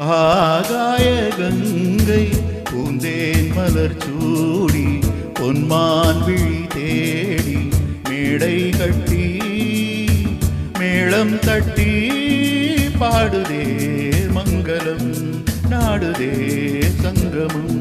ஆகாய கங்கை பூந்தேன் மலர் சூடி பொன்மான் விழி தேடி மேடை கட்டி மேளம் தட்டி பாடுதே மங்களம் நாடுதே சங்கமம்.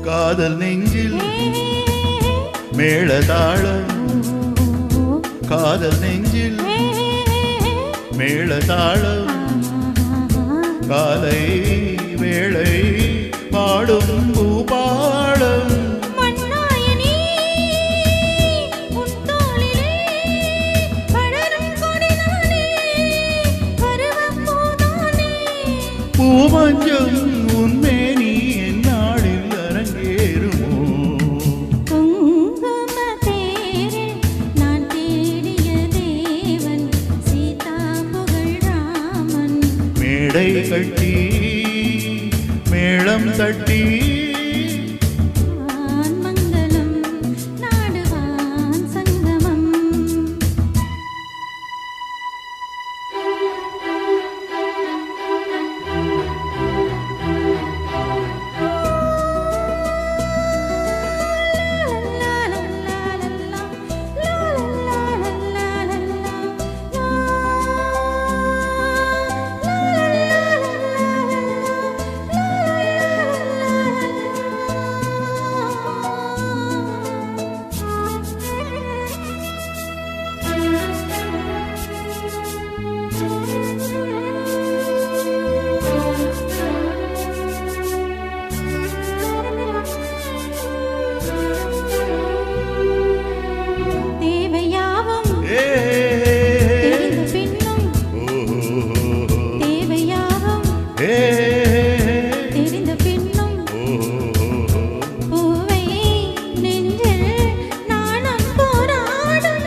காதல் நெஞ்சில் மேளதாளம் காதல் நெஞ்சில் மேளதாளம் காலை வேளை பாடும் பூபாடம் பூமஞ்சம் உன்மேனி என்னாளில் அரங்கேறுமோ. குங்கும தேரில் நான் தேடிய தேவன் சீதா புகழ் ராமன் மேடை கட்டி மேளம் தட்டி மங்களம் நாடுவான் சங்கமம். தெரிந்த பின்னும் பூவை நெஞ்சில் நாணம் போராடும்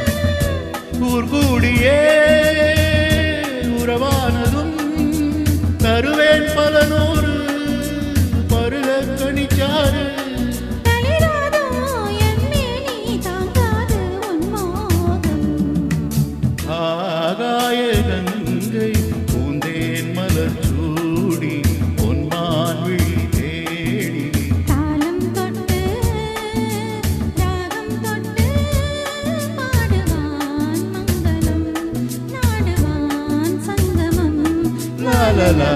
கூடியே உறவானதும் தருவேன் பல நூறு பருக கணிச்சாரு ஆகாய கங்கை பூந்தேன் மலர் சூடி பொன்மான் விழி தேடி தாளம் தொட்டு ராகம் தொட்டு பாடுவான் மங்களம் நாடுவான் சங்கமம். லா லா லா